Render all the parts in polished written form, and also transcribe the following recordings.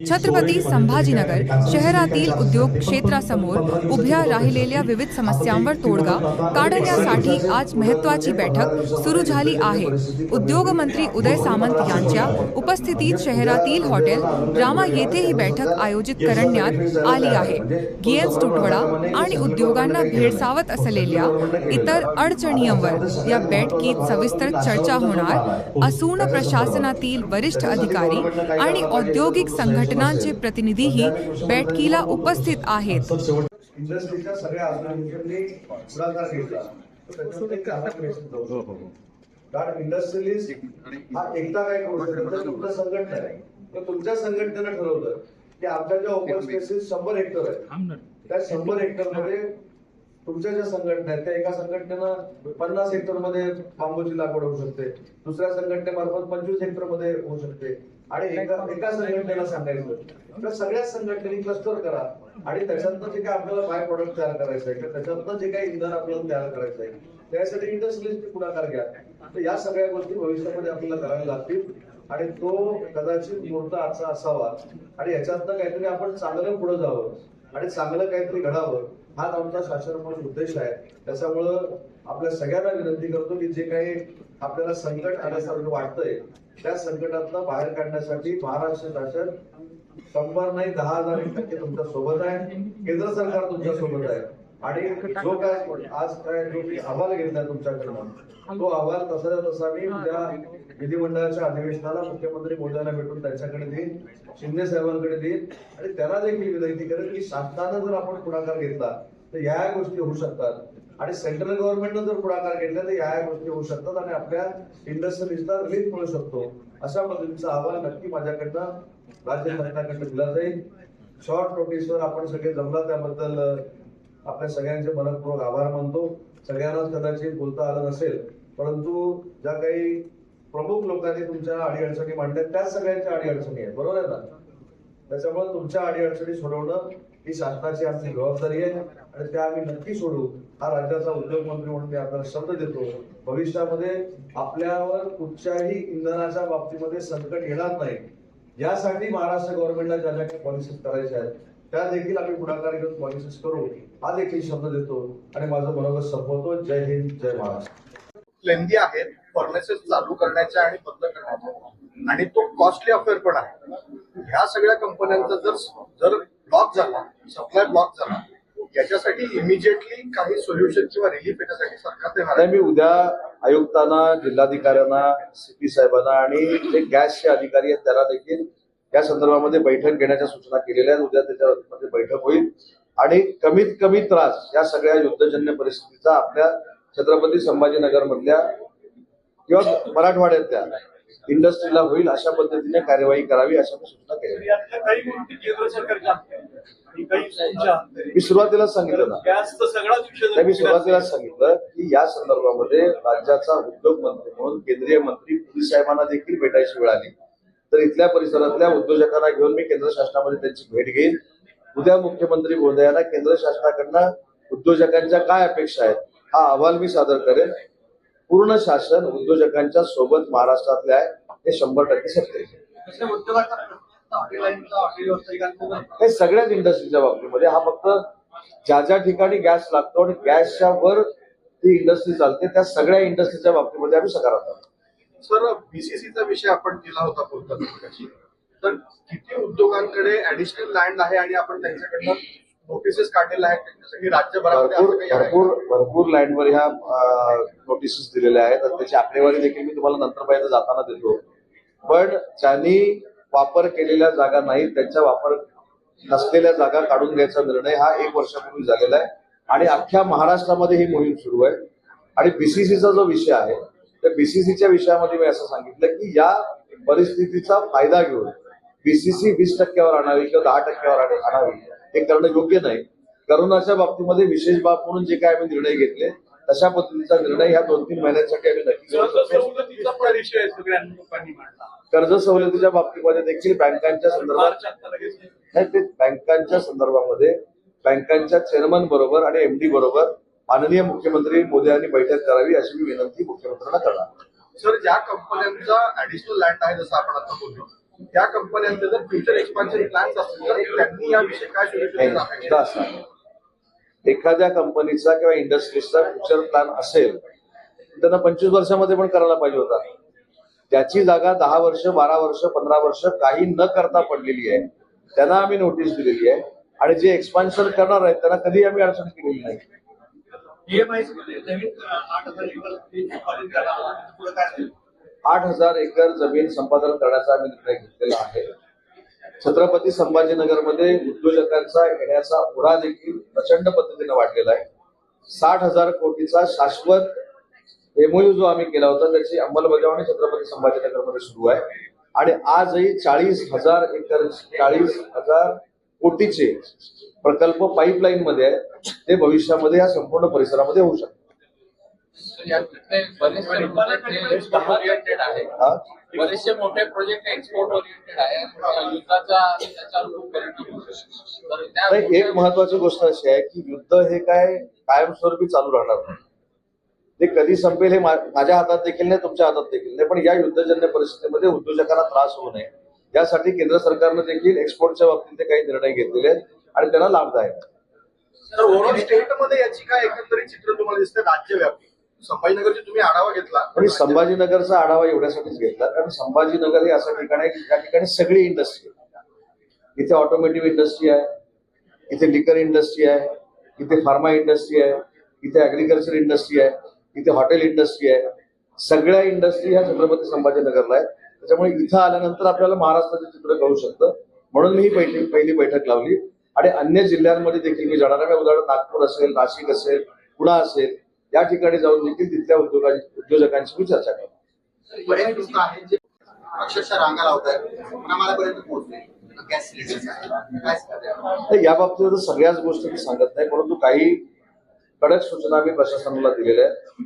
छत्रपती संभाजीनगर शहरातील उद्योग क्षेत्रासमोर उभ्या राहिलेल्या विविध समस्यांवर तोडगा काढण्यासाठी आज महत्त्वाची बैठक सुरू झाली आहे। उद्योगमंत्री उदय सामंत यांच्या उपस्थितीत शहरातील हॉटेल रामा येथे ही बैठक आयोजित करण्यात आली आहे। गियन्स तुटवडा आणि उद्योगांना भेडसावत असलेल्या इतर अडचणींवर या बैठकीत सविस्तर चर्चा होणार असून प्रशासनातील वरिष्ठ अधिकारी आणि औद्योगिक संघटनांचे प्रतिनिधीही बैठकीला उपस्थित आहेत। इंडस्ट्रीच्या सगळ्या अडचणींनी पुढाकार घेतला तर एक कारण इंडस्ट्रियलिस्ट हा एकटा काय करू शकतो, तुमच्या संघटना आहे तर तुमच्या संघटनेनं ठरवलं की आमच्या ज्या ओपन स्पेसेस 100 हेक्टर आहेत त्या 100 हेक्टर मध्ये तुमच्या ज्या संघटना आहेत त्या एका संघटनेनं 50 हेक्टर मध्ये बांबूची लागवड होऊ शकते, दुसऱ्या संघटनेमार्फत 25 हेक्टर मध्ये होऊ शकते आणि एका संघटनेला सांगायचं तर सगळ्या संघटनेनी क्लस्टर करा आणि त्याच्यातनं जे काय आपल्याला बाय प्रोडक्ट तयार करायचं आहे किंवा त्याच्यातनं जे काही इंधन आपल्याला तयार करायचं आहे त्यासाठी इंडस्ट्रियलिस्ट पुढाकार घ्या। तर या सगळ्या गोष्टी भविष्यामध्ये आपल्याला कराव्या लागतील आणि तो कदाचित मुहूर्त आजचा असावा आणि याच्यातनं काहीतरी आपण चांगलं पुढे जावं आणि चांगलं काहीतरी घडावं हाच आमचा शासनाचा उद्देश आहे। त्याच्यामुळं आपल्या सगळ्यांना विनंती करतो की जे काही आपल्याला संकट आल्यासारखं वाटतंय त्या संकटातनं बाहेर काढण्यासाठी महाराष्ट्र शासन 100 नाही 10,000% तुमच्या सोबत आहे, केंद्र सरकार तुमच्या सोबत आहे आणि जो काय आज काय जो मी अहवाल घेतलाय तुमच्याकडनं तो अहवाल तसा मी उद्या विधिमंडळाच्या अधिवेशनाला मुख्यमंत्री मोदयांना भेटून त्यांच्याकडे देईन, शिंदे साहेबांकडे देईन आणि त्यांना देखील विनंती करेल की शासनानं जर आपण पुढाकार घेतला तर या गोष्टी होऊ शकतात आणि सेंट्रल गव्हर्नमेंटनं जर पुढाकार घेतला तर या गोष्टी होऊ शकतात आणि आपल्या इंडस्ट्रियलिस्टला रिलीफ मिळू शकतो। अशा पद्धतीचा अहवाल नक्की माझ्याकडनं राज्य सरकारकडे दिला जाईल। शॉर्ट नोटीसवर आपण सगळे जमला त्याबद्दल आपल्या सगळ्यांचे मनपूर्वक आभार मानतो। सगळ्यांनाच कदाचित बोलता आलं नसेल परंतु ज्या काही प्रमुख लोकांनी तुमच्या अडीअडचणी मांडल्या त्या सगळ्यांच्या अडीअडचणी आहेत, बरोबर आहे ना? त्याच्यामुळे तुमच्या अडीअडचणी सोडवणं ही शासनाची आमची जबाबदारी आहे आणि त्या आम्ही नक्की सोडू हा राज्याचा उद्योग मंत्री म्हणून मी आपल्याला शब्द देतो। भविष्यामध्ये आपल्यावर कुठच्याही इंधनाच्या बाबतीमध्ये संकट येणार नाही यासाठी महाराष्ट्र गव्हर्नमेंटला ज्या ज्या काही पॉलिसीज करायच्या आहेत त्या देखील आम्ही पुढाकार घेऊन पॉलिसीज करू हा देखील शब्द देतो आणि माझं मनोगत संपवतो। जय हिंद, जय महाराष्ट्र। लेंदी आहेत फर्नेसेस चालू करण्याच्या आणि बंद करण्याच्या आणि तो कॉस्टली अफेअर पण आहे। ह्या सगळ्या कंपन्यांचा जर ब्लॉक झाला, सप्लाय ब्लॉक झाला याच्यासाठी इमिजिएटली काही सोल्युशन किंवा रिलीफ याच्यासाठी सरकार देणार आहे। मी उद्या आयुक्तांना, जिल्हाधिकाऱ्यांना, सीपी साहेबांना आणि जे गॅसचे अधिकारी आहेत त्याला देखील या संदर्भामध्ये बैठक घेण्याच्या सूचना केलेल्या आहेत। उद्या त्याच्यामध्ये बैठक होईल आणि कमीत कमी त्रास या सगळ्या युद्धजन्य परिस्थितीचा आपल्या छत्रपती संभाजीनगर मधल्या किंवा मराठवाड्यातल्या इंडस्ट्रीला होईल अशा पद्धतीने कार्यवाही करावी अशा सूचना केल्या। मी सुरुवातीलाच सांगितलं ना, मी सुरुवातीलाच सांगितलं की या संदर्भामध्ये राज्याचा उद्योग मंत्री म्हणून केंद्रीय मंत्री मोदी साहेबांना देखील भेटायची वेळ आली तर इथल्या परिसरातल्या उद्योजकांना घेऊन मी केंद्र शासनामध्ये त्यांची भेट घेईन। उद्या मुख्यमंत्री महोदयांना केंद्र शासनाकडनं उद्योजकांच्या काय अपेक्षा आहेत हा अहवाल मी सादर करेन। पूर्ण शासन उद्योजकांच्या सोबत महाराष्ट्रातले आहे हे 100% सत्य हे सगळ्याच इंडस्ट्रीच्या बाबतीमध्ये हा फक्त ज्या ज्या ठिकाणी गॅस लागतो आणि गॅसच्या वर ती इंडस्ट्री चालते त्या सगळ्या इंडस्ट्रीच्या बाबतीमध्ये आम्ही सकारात्मक। सर, बीसीसीचा विषय आपण केला होता बोलताना तर किती उद्योगांकडे ऍडिशनल लँड आहे आणि आपण त्यांच्याकडनं नोटिसेस काढलेल्या आहेत त्यांच्यासाठी राज्यभरामध्ये भरपूर लँडवर ह्या नोटिसेस दिलेल्या आहेत आणि त्याची आकडेवारी देखील मी तुम्हाला नंतर पाहिजे जाताना देतो। पण ज्यांनी वापर केलेल्या जागा नाहीत त्यांच्या वापर नसलेल्या जागा काढून घ्यायचा निर्णय हा 1 वर्षापूर्वी झालेला आहे आणि अख्ख्या महाराष्ट्रामध्ये ही मोहीम सुरू आहे। आणि बीसीसीचा जो विषय आहे त्या बीसीसीच्या विषयामध्ये मी असं सांगितलं की या परिस्थितीचा फायदा घेऊन बीसीसी 20% आणावी किंवा 10% आणावी हे करणं योग्य नाही। करोनाच्या बाबतीमध्ये विशेष बाब म्हणून जे काय आम्ही निर्णय घेतले तशा पद्धतीचा निर्णय ह्या 2-3 महिन्यांसाठी आम्ही नक्की कर्ज सवलतीच्या बाबतीमध्ये देखील बँकांच्या संदर्भामध्ये बँकांच्या चेअरमन बरोबर आणि एमडी बरोबर माननीय मुख्यमंत्री मोदी यांनी बैठक करावी अशी मी विनंती मुख्यमंत्र्यांना करणार। सर, ज्या कंपन्यांचा ऍडिशनल लँड आहे जसं आपण आता बोललो त्या कंपन्यांचे जर फ्युचर एक्सपान्शन प्लॅन्स असतील तर त्यांनी याविषयी काय सोल्युशन एकदा असं आहे, एखाद्या कंपनीचा किंवा इंडस्ट्रीजचा फ्युचर प्लॅन असेल त्यांना 25 वर्षामध्ये पण करायला पाहिजे होता. ज्याची जागा 10 वर्ष 12 वर्ष 15 वर्ष काही न करता पडलेली आहे त्यांना आम्ही नोटीस दिलेली आहे आणि जे एक्सपान्शन करणार आहेत त्यांना कधी आम्ही अडचण केलेली नाही. 8,000 एकर जमीन संपादन करण्याचा आम्ही निर्णय घेतलेला आहे. छत्रपती संभाजीनगरमध्ये उद्योजकांचा येण्याचा ओढा देखील प्रचंड पद्धतीने वाढलेला आहे. 60,000 कोटीचा शाश्वत एमओयू जो आम्ही केला होता त्याची अंमलबजावणी छत्रपती संभाजीनगरमध्ये सुरू आहे आणि आजही 40,000 एकर 40,000 कोटीचे प्रकल्प पाईपलाईन मध्ये आहे. ते भविष्यामध्ये या संपूर्ण परिसरामध्ये होऊ शकतात. बरेचसे मोठे प्रोजेक्ट एक्सपोर्ट ओरिएंटेड आहे. युद्धाचा एक महत्वाची गोष्ट अशी आहे की युद्ध हे काय कायमस्वरूपी चालू राहणार नाही. ते कधी संपेल हे माझ्या हातात देखील नाही, तुमच्या हातात देखील नाही. पण या युद्धजन्य परिस्थितीमध्ये उद्योजकांना त्रास होऊ नये यासाठी केंद्र सरकारनं देखील एक्सपोर्टच्या बाबतीत काही निर्णय घेतलेले आहेत आणि त्यांना लाभदायक आहे. तर ओव्हरऑल स्टेटमध्ये याची काय एकंदरीत चित्र तुम्हाला दिसतं राज्यव्यापी? संभाजीनगरची तुम्ही आढावा घेतला पण संभाजीनगरचा आढावा एवढ्यासाठीच घेतला कारण संभाजीनगर हे असं ठिकाण आहे की या ठिकाणी सगळी इंडस्ट्री आहे. इथे ऑटोमोटिव्ह इंडस्ट्री आहे, इथे लिकर इंडस्ट्री आहे, इथे फार्मा इंडस्ट्री आहे, इथे ऍग्रिकल्चर इंडस्ट्री आहे, इथे हॉटेल इंडस्ट्री आहे. सगळ्या इंडस्ट्री ह्या छत्रपती संभाजीनगरला आहेत. त्याच्यामुळे इथं आल्यानंतर आपल्याला महाराष्ट्राचं चित्र कळू शकतं. म्हणून मी ही पहिली बैठक लावली आणि अन्य जिल्ह्यांमध्ये देखील मी जाणार आहे. उदाहरण नागपूर असेल, नाशिक असेल, पुणे असेल या ठिकाणी जाऊन देखील तिथल्या उद्योजकांशी मी चर्चा करतो. बरेच लोक आहेत जे अक्षरशः रांगा लावतात पुण्यापर्यंत पोहोचले गॅस सिलेंडर. या बाबतीत सगळ्याच गोष्टी मी सांगत नाही, परंतु काही कडक सूचना आम्ही प्रशासनाला दिलेल्या आहेत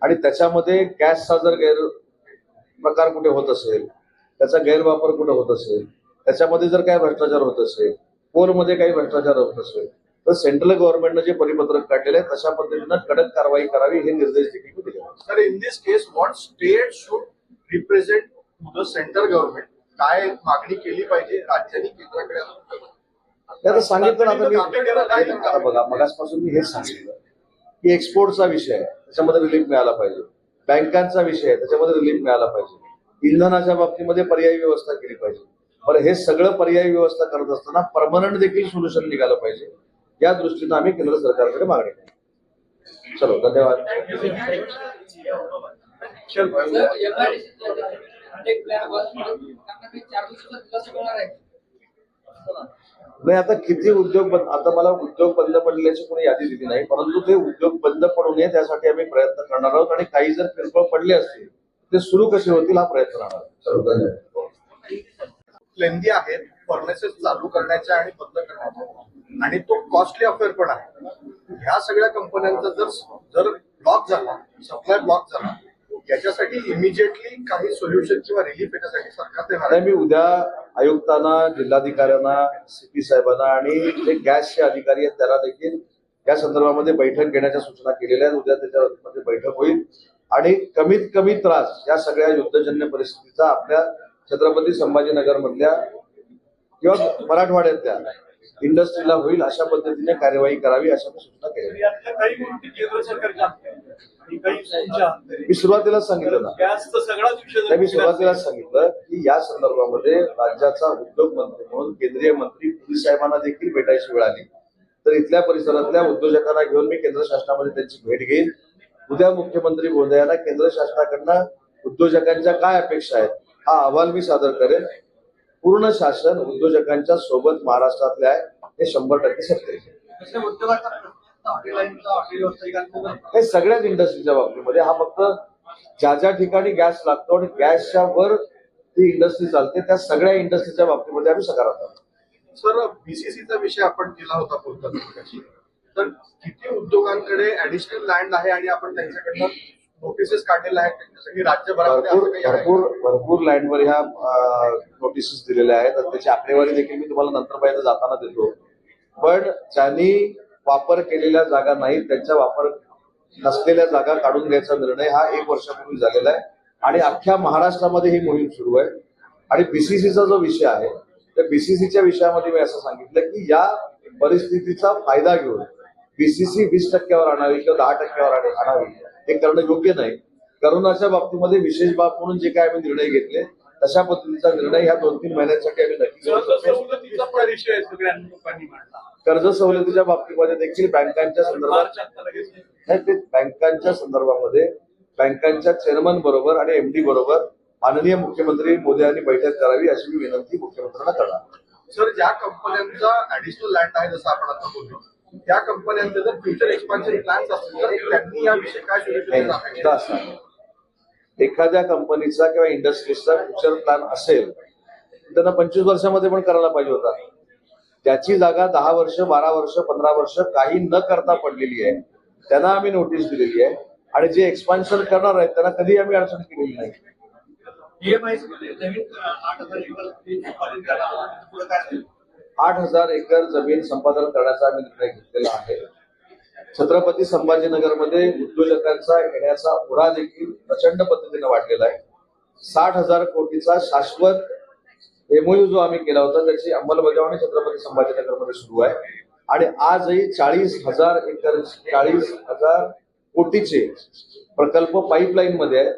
आणि त्याच्यामध्ये गॅसचा जर गैरप्रकार कुठे होत असेल, त्याचा गैरवापर कुठे होत असेल, त्याच्यामध्ये जर काही भ्रष्टाचार होत असेल, पोलमध्ये काही भ्रष्टाचार होत असेल तर सेंट्रल गव्हर्नमेंटनं जे परिपत्रक काढलेले आहे तशा पद्धतीनं कडक कारवाई करावी हे निर्देश देखील दिले आहेत. Sir, in this case what state should represent the central government? काय मागणी केली पाहिजे राज्यांनी केंद्राकडे? आता सांगितलं ना, आता बघा मगासपासून मी हेच सांगितलं की एक्सपोर्टचा विषय आहे त्याच्यामध्ये रिलीफ मिळाला पाहिजे, बँकांचा विषय आहे त्याच्यामध्ये रिलीफ मिळाला पाहिजे, इंधनाच्या बाबतीमध्ये पर्यायी व्यवस्था केली पाहिजे. बरं, हे सगळं पर्यायी व्यवस्था करत असताना परमनंट देखील सोल्युशन निघालं पाहिजे या दृष्टीनं आम्ही केंद्र सरकारकडे मागणी केली. चलो, धन्यवाद. नाही, आता किती उद्योग बंद, आता मला उद्योग बंद पडल्याची कोणी यादी दिली नाही, परंतु ते उद्योग बंद पडू नये त्यासाठी आम्ही प्रयत्न करणार आहोत आणि काही जर किरकोळ पडले असतील ते सुरू कसे होतील हा प्रयत्न राहणार. चलो, धन्यवाद. लेंदी आहेत फर्नेसेस चालू करण्याच्या आणि बंद करण्याच्या आणि तो कॉस्टली अफेअर पण आहे. ह्या सगळ्या कंपन्यांचा जर ब्लॉक झाला, सप्लाय ब्लॉक झाला, याच्यासाठी इमिजिएटली काही सोल्युशन किंवा रिलीफ याच्यासाठी सरकार देणार आहे. मी उद्या आयुक्तांना, जिल्हाधिकाऱ्यांना, सीपी साहेबांना आणि जे गॅसचे अधिकारी आहेत त्यांना देखील या संदर्भामध्ये बैठक घेण्याच्या सूचना केलेल्या आहेत. उद्या त्याच्यामध्ये बैठक होईल आणि कमीत कमी त्रास या सगळ्या युद्धजन्य परिस्थितीचा आपल्या छत्रपती संभाजीनगर मधल्या किंवा मराठवाड्यातल्या इंडस्ट्रीला होईल अशा पद्धतीने कार्यवाही करावी अशा सूचना केल्या. मी सुरुवातीलाच सांगितलं ना, मी सुरुवातीलाच सांगितलं की या संदर्भामध्ये राज्याचा उद्योग मंत्री म्हणून केंद्रीय मंत्री पुरी साहेबांना देखील भेटायची वेळ आली तर इथल्या परिसरातल्या उद्योजकांना घेऊन मी केंद्र शासनामध्ये त्यांची भेट घेईन. उद्या मुख्यमंत्री महोदयांना केंद्र शासनाकडनं उद्योजकांच्या काय अपेक्षा आहेत हा अहवाल मी सादर करेन. पूर्ण शासन उद्योजकांच्या सोबत महाराष्ट्रातले आहे हे 100% सत्य आहे. हे सगळ्याच इंडस्ट्रीच्या बाबतीमध्ये हा फक्त ज्या ज्या ठिकाणी गॅस लागतो आणि गॅसच्या वर ती इंडस्ट्री चालते त्या सगळ्या इंडस्ट्रीच्या बाबतीमध्ये आम्ही सकारात्मक. सर, बीसीसीचा विषय आपण केला होता बोलताना, तर किती उद्योगांकडे ऍडिशनल लँड आहे आणि आपण त्यांच्याकडनं नोटिसेस काढलेल्या आहेत त्यांच्यासाठी राज्यभरात भरपूर लँडवर ह्या नोटिसेस दिलेल्या आहेत आणि त्याची आकडेवारी देखील मी तुम्हाला नंतर पाहिजे जाताना देतो. पण ज्यांनी वापर केलेल्या जागा नाहीत त्यांच्या वापर नसलेल्या जागा काढून घ्यायचा निर्णय हा 1 वर्षापूर्वी झालेला आहे आणि अख्ख्या महाराष्ट्रामध्ये ही मोहीम सुरू आहे. आणि बीसीसीचा जो विषय आहे त्या बीसीसीच्या विषयामध्ये मी असं सांगितलं की या परिस्थितीचा फायदा घेऊन बीसीसी 20% आणावी किंवा 10% आणावी हे करणं योग्य नाही. करोनाच्या बाबतीमध्ये विशेष बाब म्हणून जे काय आम्ही निर्णय घेतले तशा पद्धतीचा निर्णय ह्या 2-3 महिन्यांसाठी आम्ही नक्की घेऊ शकतो. सवलतीचा पण विषय आहे सगळ्या लोकांनी मांडला. कर्ज सवलतीच्या बाबतीमध्ये देखील बँकांच्या संदर्भात नाही, ते बँकांच्या संदर्भामध्ये बँकांच्या चेअरमन बरोबर आणि एमडी बरोबर माननीय मुख्यमंत्री मोदी यांनी बैठक करावी अशी मी विनंती मुख्यमंत्र्यांना करणार. सर, ज्या कंपन्यांचा ऍडिशनल लँड आहे जसं आपण आता बोललो त्या कंपन्यांचे जर फ्युचर एक्सपान्शन प्लॅन्स असतील तर त्यांनी याविषयी काय एकदा सुरू असणार. एखाद्या कंपनीचा किंवा इंडस्ट्रीजचा फ्युचर प्लॅन असेल त्यांना 25 वर्षामध्ये पण करायला पाहिजे होता. त्याची जागा 10 वर्ष 12 वर्ष 15 वर्ष काही न करता पडलेली आहे. त्यांना आम्ही नोटीस दिलेली आहे आणि जे एक्सपान्शन करणार आहेत त्यांना कधी आम्ही अडचण केलेली नाही. EMI नवीन 8,000 एकर उत्पादन करायला पुढे काय असेल? 8,000 एकर जमीन संपादन करण्याचा आम्ही निर्णय घेतलेला आहे. छत्रपती संभाजीनगरमध्ये उद्योजकांचा येण्याचा ओढा देखील प्रचंड पद्धतीने वाढलेला आहे. 60,000 कोटीचा शाश्वत एमओयू जो आम्ही केला होता त्याची अंमलबजावणी छत्रपती संभाजीनगरमध्ये सुरू आहे आणि आजही 40,000 एकर 40,000 कोटीचे प्रकल्प पाईपलाईन मध्ये आहे.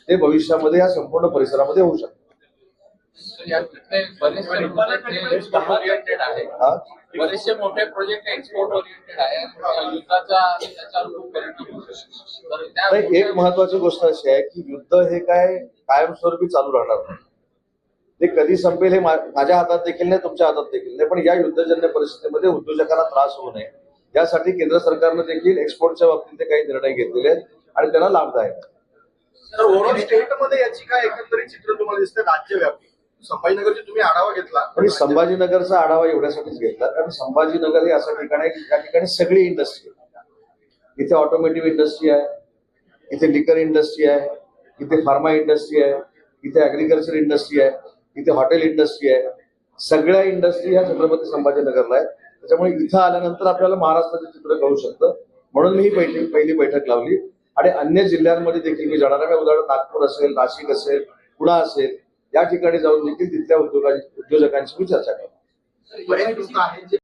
ते भविष्यामध्ये या संपूर्ण परिसरामध्ये होऊ शकतात. बरेचसे प्रोजेक्ट एक्सपोर्ट ओरिएंटेड आहे. बरेचसे मोठे प्रोजेक्ट एक्सपोर्ट ओरिएंटेड आहे. युद्धाचा त्याच्यावर खूप परिणाम होतो. तर त्या नाही, एक महत्वाची गोष्ट अशी आहे की युद्ध हे काय कायमस्वरूपी चालू राहणार नाही. ते कधी संपेल हे माझ्या हातात देखील नाही, तुमच्या हातात देखील नाही. पण या युद्धजन्य परिस्थितीमध्ये उद्योजकांना त्रास होऊ नये यासाठी केंद्र सरकारनं देखील एक्सपोर्टच्या बाबतीत काही निर्णय घेतलेले आहेत आणि त्यांना लाभदायक आहे. तर ओव्हरऑल स्टेटमध्ये याची काय एकंदरीत चित्र तुम्हाला दिसतं राज्यव्यापी? संभाजीनगरची तुम्ही आढावा घेतला पण संभाजीनगरचा आढावा एवढ्यासाठीच घेतला कारण संभाजीनगर हे असं ठिकाण आहे की ज्या ठिकाणी सगळी इंडस्ट्री आहे. इथे ऑटोमोटिव्ह इंडस्ट्री आहे, इथे लिकर इंडस्ट्री आहे, इथे फार्मा इंडस्ट्री आहे, इथे ऍग्रिकल्चर इंडस्ट्री आहे, इथे हॉटेल इंडस्ट्री आहे. सगळ्या इंडस्ट्री ह्या छत्रपती संभाजीनगरला आहेत. त्याच्यामुळे इथं आल्यानंतर आपल्याला महाराष्ट्राचं चित्र कळू शकतं. म्हणून मी ही पहिली बैठक लावली आणि अन्य जिल्ह्यांमध्ये देखील मी जाणार आहे. उदाहरण नागपूर असेल, नाशिक असेल, पुणा असेल या ठिकाणी जाऊन देखील तिथल्या उद्योजकांशी मी चर्चा करतो.